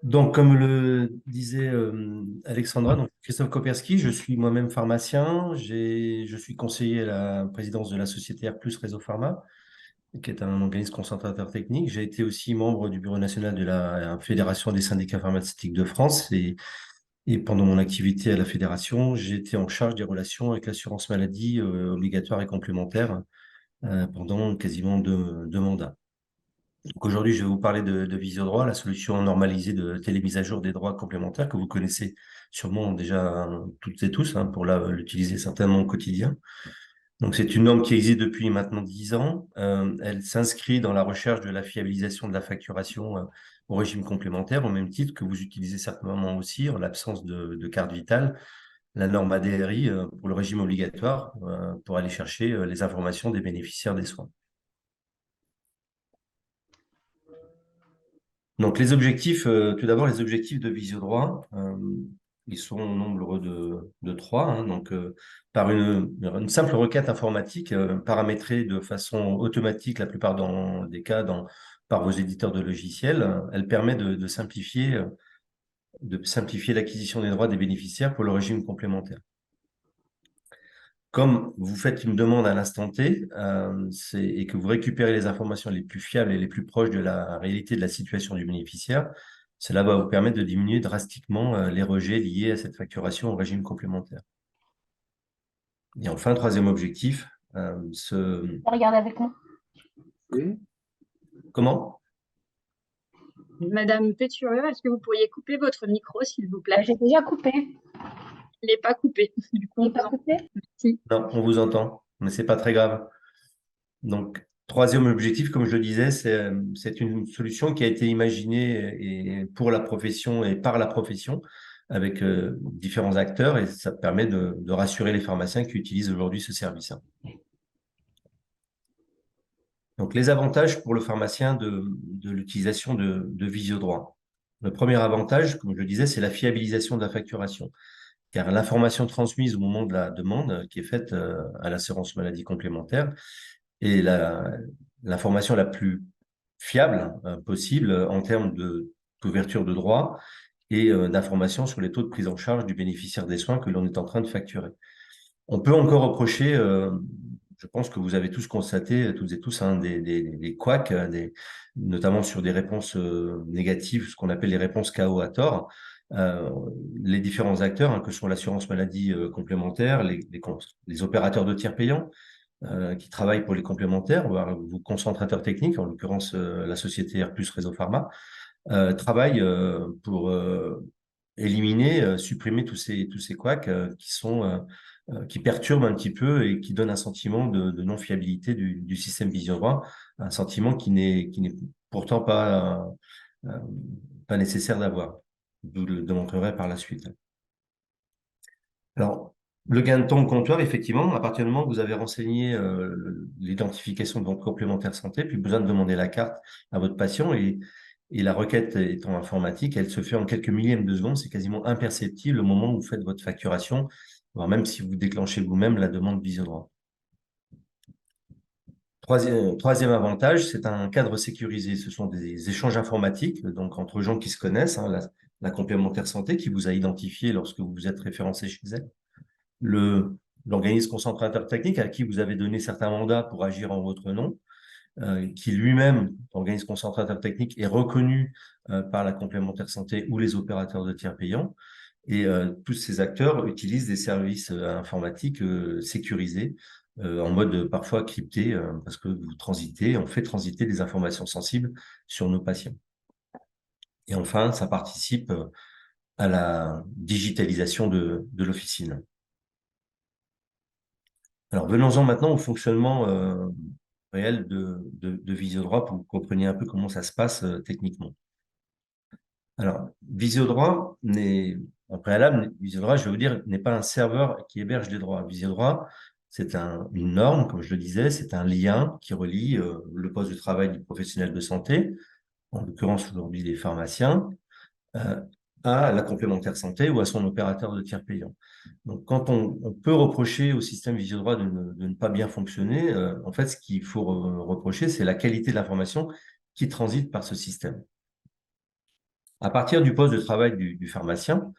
Donc, comme le disait Alexandra, donc Christophe Koperski, je suis moi-même pharmacien. Je suis conseiller à la présidence de la société R+ Réseau Pharma, qui est un organisme concentrateur technique. J'ai été aussi membre du bureau national de la Fédération des syndicats pharmaceutiques de France. Et pendant mon activité à la fédération, j'ai été en charge des relations avec l'assurance maladie obligatoire et complémentaire pendant quasiment deux mandats. Donc aujourd'hui, je vais vous parler de Visiodroit, la solution normalisée de télémise à jour des droits complémentaires que vous connaissez sûrement déjà toutes et tous pour l'utiliser certainement au quotidien. Donc c'est une norme qui existe depuis maintenant 10 ans. Elle s'inscrit dans la recherche de la fiabilisation de la facturation au régime complémentaire, au même titre que vous utilisez certainement aussi, en l'absence de carte vitale, la norme ADRI pour le régime obligatoire pour aller chercher les informations des bénéficiaires des soins. Donc, les objectifs, tout d'abord, les objectifs de Visiodroit, ils sont au nombre de trois. Donc, par une simple requête informatique paramétrée de façon automatique, la plupart des cas par vos éditeurs de logiciels, elle permet de simplifier l'acquisition des droits des bénéficiaires pour le régime complémentaire. Comme vous faites une demande à l'instant T et que vous récupérez les informations les plus fiables et les plus proches de la réalité de la situation du bénéficiaire, cela va vous permettre de diminuer drastiquement les rejets liés à cette facturation au régime complémentaire. Et enfin, troisième objectif, Regardez avec moi. comment? Madame Péturieux, est-ce que vous pourriez couper votre micro, s'il vous plaît? J'ai déjà coupé. Il n'est pas coupé. Du coup, Il n'est pas coupé? si. Non, on vous entend, mais c'est pas très grave. Donc, troisième objectif, comme je le disais, c'est une solution qui a été imaginée pour la profession et par la profession avec différents acteurs et ça permet de rassurer les pharmaciens qui utilisent aujourd'hui ce service. Donc, les avantages pour le pharmacien de l'utilisation de Visiodroit. Le premier avantage, comme je le disais, c'est la fiabilisation de la facturation. Car l'information transmise au moment de la demande qui est faite à l'assurance maladie complémentaire est l'information la plus fiable possible en termes d'ouverture de droit et d'informations sur les taux de prise en charge du bénéficiaire des soins que l'on est en train de facturer. On peut encore reprocher, je pense que vous avez tous constaté, toutes et tous, des couacs, notamment sur des réponses négatives, ce qu'on appelle les réponses KO à tort. Euh, les différents acteurs, que sont l'assurance maladie complémentaire, les opérateurs de tiers payants, qui travaillent pour les complémentaires, voire vos concentrateurs techniques, en l'occurrence la société R+ Réseau Pharma, travaillent pour éliminer, supprimer tous ces couacs qui perturbent un petit peu et qui donnent un sentiment de non-fiabilité du système Visiodroit, un sentiment qui n'est pourtant euh, pas nécessaire d'avoir. Je vous le démontrerai par la suite. Alors, le gain de temps au comptoir, effectivement, à partir du moment où vous avez renseigné l'identification de votre complémentaire santé, puis besoin de demander la carte à votre patient et la requête étant informatique, elle se fait en quelques millièmes de seconde, c'est quasiment imperceptible au moment où vous faites votre facturation, voire même si vous déclenchez vous-même la demande Visiodroit. Troisième avantage, c'est un cadre sécurisé. Ce sont des échanges informatiques, donc entre gens qui se connaissent, la complémentaire santé qui vous a identifié lorsque vous vous êtes référencé chez elle, l'organisme concentrateur technique à qui vous avez donné certains mandats pour agir en votre nom, qui lui-même, l'organisme concentrateur technique, est reconnu par la complémentaire santé ou les opérateurs de tiers payants. Et tous ces acteurs utilisent des services informatiques sécurisés en mode parfois crypté parce que on fait transiter des informations sensibles sur nos patients. Et enfin, ça participe à la digitalisation de l'officine. Alors, venons-en maintenant au fonctionnement réel de Visiodroit pour que vous compreniez un peu comment ça se passe techniquement. Alors, Visiodroit en préalable, Visiodroit, je vais vous dire, n'est pas un serveur qui héberge les droits. Visiodroit, c'est une norme, comme je le disais, c'est un lien qui relie le poste de travail du professionnel de santé, en l'occurrence aujourd'hui les pharmaciens, euh, à la complémentaire santé ou à son opérateur de tiers payant. Donc, quand on peut reprocher au système Visiodroit de ne pas bien fonctionner, en fait, ce qu'il faut reprocher, c'est la qualité de l'information qui transite par ce système. À partir du poste de travail du pharmacien,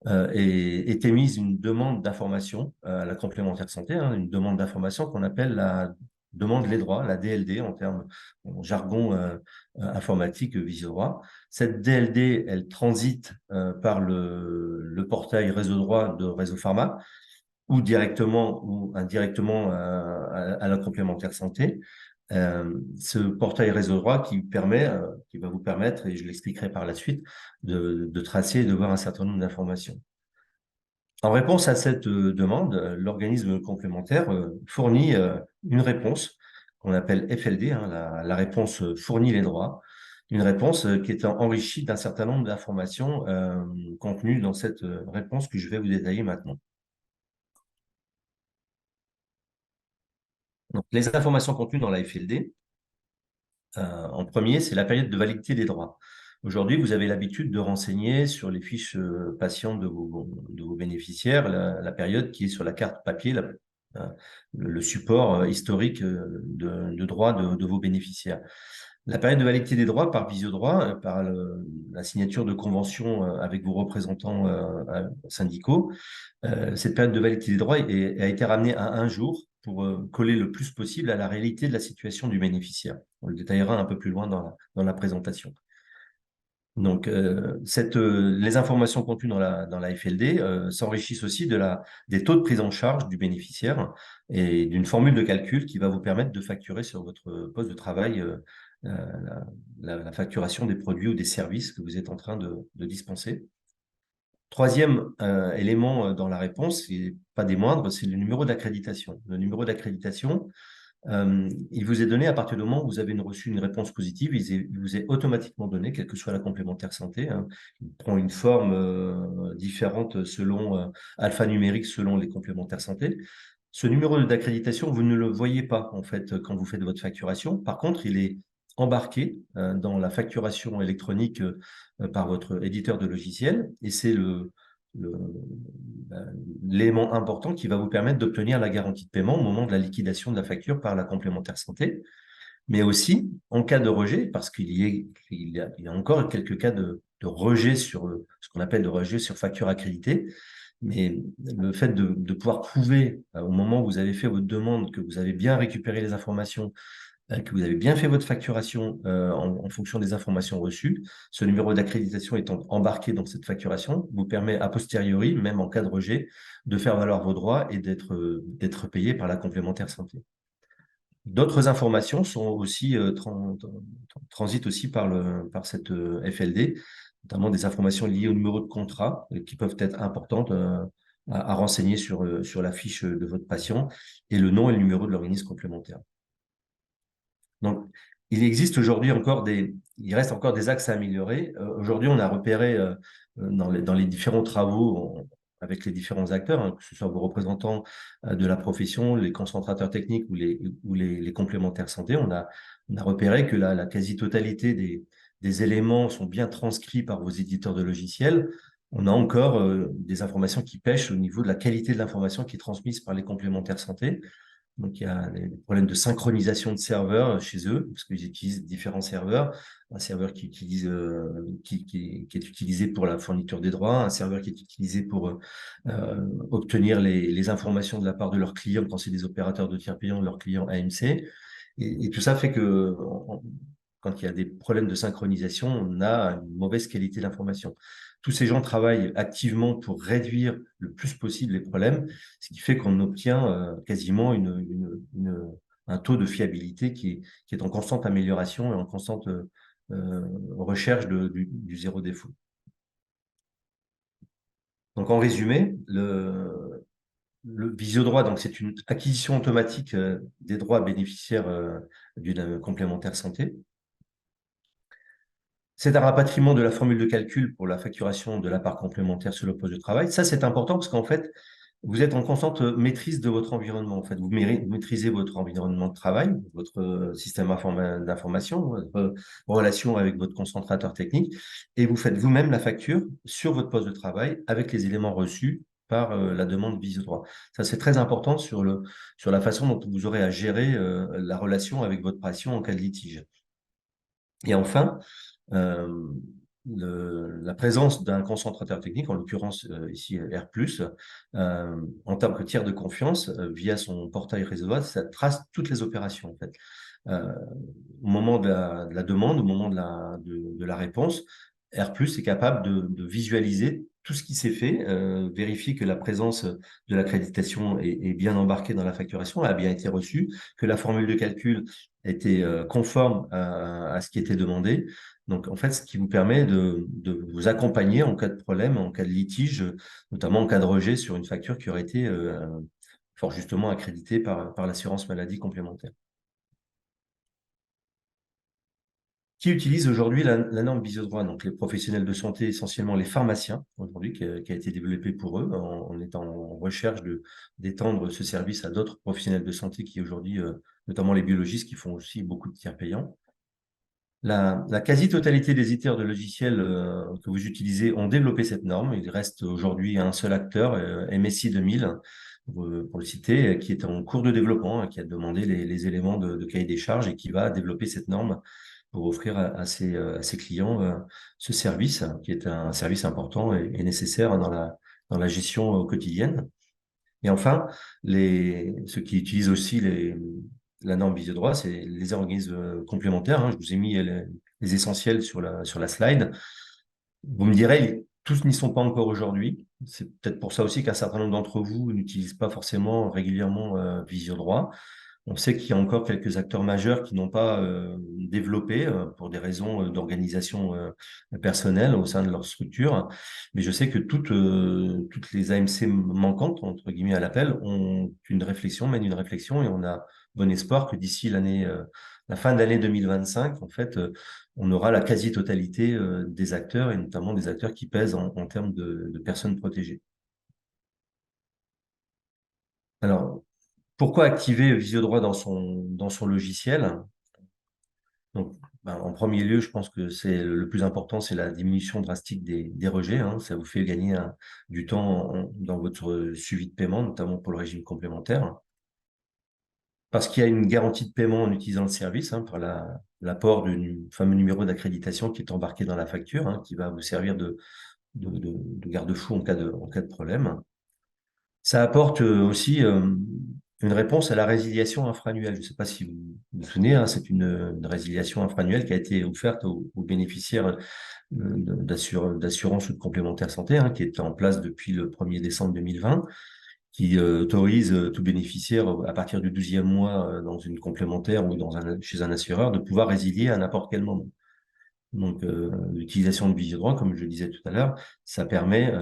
est émise une demande d'information à la complémentaire santé, hein, une demande d'information qu'on appelle la demande les droits, la DLD en jargon informatique Visio-droit. Cette DLD, elle transite par le portail réseau droit de Réseau Pharma ou directement ou indirectement à la complémentaire santé. Ce portail réseau droit qui va vous permettre, et je l'expliquerai par la suite, de tracer et de voir un certain nombre d'informations. En réponse à cette demande, l'organisme complémentaire fournit une réponse qu'on appelle FLD, hein, la réponse fournit les droits, une réponse qui est enrichie d'un certain nombre d'informations contenues dans cette réponse que je vais vous détailler maintenant. Donc, les informations contenues dans la FLD, en premier, c'est la période de validité des droits. Aujourd'hui, vous avez l'habitude de renseigner sur les fiches patients de vos bénéficiaires la période qui est sur la carte papier, le support historique de droits de vos bénéficiaires. La période de validité des droits par Visiodroit, par la signature de conventions avec vos représentants syndicaux, cette période de validité des droits a été ramenée à 1 jour pour coller le plus possible à la réalité de la situation du bénéficiaire. On le détaillera un peu plus loin dans la présentation. Donc, les informations contenues dans la FLD s'enrichissent aussi des taux de prise en charge du bénéficiaire et d'une formule de calcul qui va vous permettre de facturer sur votre poste de travail la facturation des produits ou des services que vous êtes en train de dispenser. Troisième élément dans la réponse, et pas des moindres, c'est le numéro d'accréditation. Le numéro d'accréditation, il vous est donné à partir du moment où vous avez reçu une réponse positive, il vous est automatiquement donné, quelle que soit la complémentaire santé. Hein. Il prend une forme différente selon alphanumérique selon les complémentaires santé. Ce numéro d'accréditation, vous ne le voyez pas en fait quand vous faites votre facturation. Par contre, il est embarqué dans la facturation électronique par votre éditeur de logiciel et c'est l'élément important qui va vous permettre d'obtenir la garantie de paiement au moment de la liquidation de la facture par la complémentaire santé, mais aussi en cas de rejet, parce il y a encore quelques cas de rejet sur ce qu'on appelle de rejet sur facture accréditée, mais le fait de pouvoir prouver au moment où vous avez fait votre demande que vous avez bien récupéré les informations, que vous avez bien fait votre facturation en fonction des informations reçues, ce numéro d'accréditation étant embarqué dans cette facturation, vous permet a posteriori, même en cas de rejet, de faire valoir vos droits et d'être payé par la complémentaire santé. D'autres informations sont aussi, transitent aussi par cette FLD, notamment des informations liées au numéro de contrat qui peuvent être importantes à renseigner sur la fiche de votre patient et le nom et le numéro de l'organisme complémentaire. Donc, il reste encore des axes à améliorer. Aujourd'hui, on a repéré dans les différents travaux avec les différents acteurs, hein, que ce soit vos représentants de la profession, les concentrateurs techniques ou les complémentaires santé, on a repéré que la quasi-totalité des éléments sont bien transcrits par vos éditeurs de logiciels. On a encore des informations qui pêchent au niveau de la qualité de l'information qui est transmise par les complémentaires santé. Donc, il y a des problèmes de synchronisation de serveurs chez eux, parce qu'ils utilisent différents serveurs. Un serveur qui est utilisé pour la fourniture des droits, un serveur qui est utilisé pour obtenir les informations de la part de leurs clients, quand c'est des opérateurs de tiers payants, de leurs clients AMC. Et tout ça fait que quand il y a des problèmes de synchronisation, on a une mauvaise qualité d'information. Tous ces gens travaillent activement pour réduire le plus possible les problèmes, ce qui fait qu'on obtient quasiment un taux de fiabilité qui est en constante amélioration et en constante recherche du zéro défaut. Donc, en résumé, le Visiodroit, donc c'est une acquisition automatique des droits bénéficiaires d'une complémentaire santé. C'est un rapatriement de la formule de calcul pour la facturation de la part complémentaire sur le poste de travail. Ça, c'est important parce qu'en fait, vous êtes en constante maîtrise de votre environnement. En fait, vous maîtrisez votre environnement de travail, votre système d'information, votre relation avec votre concentrateur technique, et vous faites vous-même la facture sur votre poste de travail avec les éléments reçus par la demande Visiodroit. Ça, c'est très important sur la façon dont vous aurez à gérer la relation avec votre patient en cas de litige. Et enfin, la présence d'un concentrateur technique, en l'occurrence ici R+, en tant que tiers de confiance, via son portail réseau, ça trace toutes les opérations en fait. Au moment de la demande, au moment de la réponse, R+ est capable de visualiser tout ce qui s'est fait, vérifier que la présence de l'accréditation est bien embarquée dans la facturation, a bien été reçue, que la formule de calcul était conforme à ce qui était demandé. Donc, en fait, ce qui vous permet de vous accompagner en cas de problème, en cas de litige, notamment en cas de rejet sur une facture qui aurait été fort justement accréditée par l'assurance maladie complémentaire. Qui utilise aujourd'hui la norme Visiodroit? Donc, les professionnels de santé, essentiellement les pharmaciens, aujourd'hui, qui a été développé pour eux, en étant en recherche d'étendre ce service à d'autres professionnels de santé qui aujourd'hui, notamment les biologistes, qui font aussi beaucoup de tiers payants. La quasi-totalité des éditeurs de logiciels que vous utilisez ont développé cette norme. Il reste aujourd'hui un seul acteur, MSI 2000, pour le citer, qui est en cours de développement, qui a demandé les éléments de cahier des charges et qui va développer cette norme pour offrir à ses clients ce service, qui est un service important et nécessaire dans la gestion quotidienne. Et enfin, ceux qui utilisent aussi la norme Visiodroit, c'est les organismes complémentaires. Hein. Je vous ai mis les essentiels sur la slide. Vous me direz, tous n'y sont pas encore aujourd'hui. C'est peut-être pour ça aussi qu'un certain nombre d'entre vous n'utilisent pas forcément régulièrement Visiodroit. On sait qu'il y a encore quelques acteurs majeurs qui n'ont pas développé pour des raisons d'organisation personnelle au sein de leur structure. Mais je sais que toutes les AMC manquantes, entre guillemets, à l'appel, mènent une réflexion et on a bon espoir que d'ici la fin de l'année 2025, en fait, on aura la quasi-totalité des acteurs et notamment des acteurs qui pèsent en termes de personnes protégées. Alors, pourquoi activer Visiodroit dans son logiciel? Donc, en premier lieu, je pense que c'est le plus important, c'est la diminution drastique des rejets. Hein. Ça vous fait gagner du temps dans votre suivi de paiement, notamment pour le régime complémentaire. Parce qu'il y a une garantie de paiement en utilisant le service, hein, par l'apport du fameux numéro d'accréditation qui est embarqué dans la facture, hein, qui va vous servir de garde-fou en cas de problème. Ça apporte aussi une réponse à la résiliation infra-annuelle. Je ne sais pas si vous vous souvenez, hein, c'est une résiliation infra-annuelle qui a été offerte aux bénéficiaires d'assurance ou de complémentaire santé, hein, qui est en place depuis le 1er décembre 2020, qui autorise tout bénéficiaire à partir du 12e mois dans une complémentaire ou chez un assureur de pouvoir résilier à n'importe quel moment. Donc, l'utilisation de Visiodroit, comme je le disais tout à l'heure, ça permet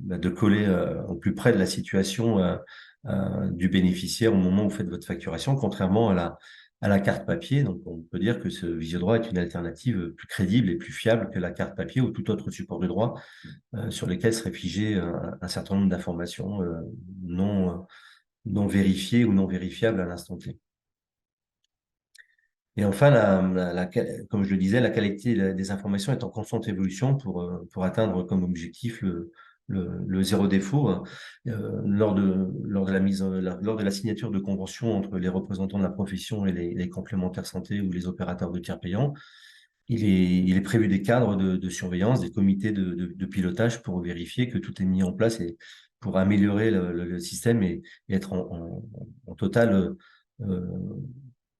de coller au plus près de la situation du bénéficiaire au moment où vous faites votre facturation, contrairement à la carte papier. Donc, on peut dire que ce Visiodroit est une alternative plus crédible et plus fiable que la carte papier ou tout autre support de droit sur lesquels serait figé un certain nombre d'informations non vérifiées ou non vérifiables à l'instant T. Et enfin, comme je le disais, la qualité des informations est en constante évolution pour atteindre comme objectif le zéro défaut. Lors de la signature de convention entre les représentants de la profession et les complémentaires santé ou les opérateurs de tiers payants, il est prévu des cadres de surveillance, des comités de pilotage pour vérifier que tout est mis en place et pour améliorer le système et être en total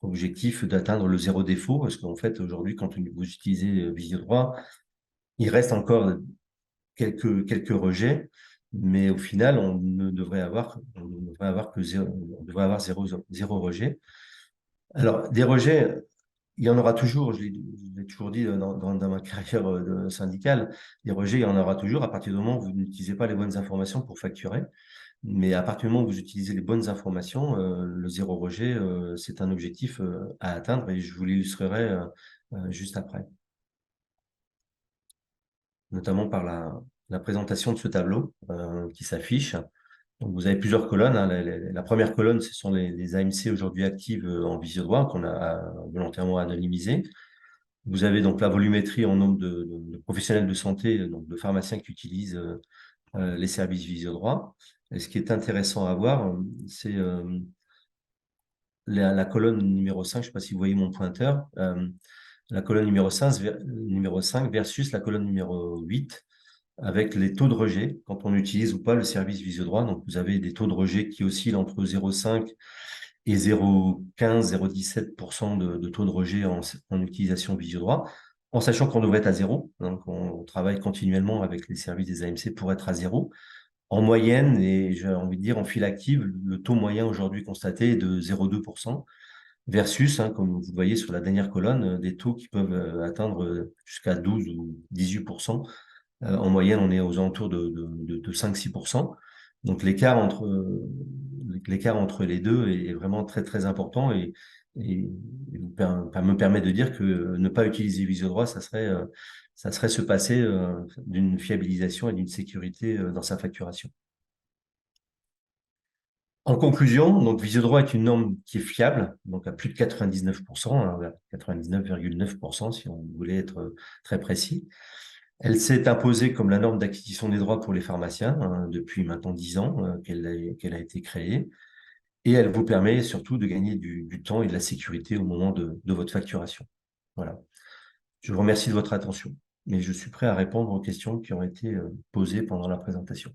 objectif d'atteindre le zéro défaut, parce qu'en fait, aujourd'hui, quand vous utilisez Visiodroit, il reste encore quelques rejets, mais au final, on devrait avoir zéro rejet. Alors, des rejets, il y en aura toujours, je l'ai toujours dit dans ma carrière syndicale, des rejets, il y en aura toujours à partir du moment où vous n'utilisez pas les bonnes informations pour facturer. Mais à partir du moment où vous utilisez les bonnes informations, le zéro rejet, c'est un objectif à atteindre et je vous l'illustrerai juste après, notamment par la présentation de ce tableau qui s'affiche. Donc, vous avez plusieurs colonnes. Hein. La première colonne, ce sont les AMC aujourd'hui actives en Visiodroit qu'on a volontairement anonymisées. Vous avez donc la volumétrie en nombre de professionnels de santé, donc de pharmaciens qui utilisent les services Visiodroit. Et ce qui est intéressant à voir, c'est la colonne numéro 5, je ne sais pas si vous voyez mon pointeur. la colonne numéro 5 versus la colonne numéro 8 avec les taux de rejet, quand on utilise ou pas le service Visiodroit. Donc, vous avez des taux de rejet qui oscillent entre 0,5 et 0,15, 0,17% de taux de rejet en utilisation Visiodroit, en sachant qu'on devrait être à zéro. Donc, on travaille continuellement avec les services des AMC pour être à zéro. En moyenne, et j'ai envie de dire en file active, le taux moyen aujourd'hui constaté est de 0,2%, versus, comme vous le voyez sur la dernière colonne, des taux qui peuvent atteindre jusqu'à 12 ou 18%. En moyenne, on est aux alentours de 5-6%. Donc l'écart entre les deux est vraiment très, très important et me permet de dire que ne pas utiliser Visiodroit, ça serait se passer d'une fiabilisation et d'une sécurité dans sa facturation. En conclusion, donc Visiodroit est une norme qui est fiable, donc à plus de 99%, 99,9% si on voulait être très précis. Elle s'est imposée comme la norme d'acquisition des droits pour les pharmaciens depuis maintenant 10 ans qu'elle a été créée. Et elle vous permet surtout de gagner du temps et de la sécurité au moment de votre facturation. Voilà. Je vous remercie de votre attention et je suis prêt à répondre aux questions qui ont été posées pendant la présentation.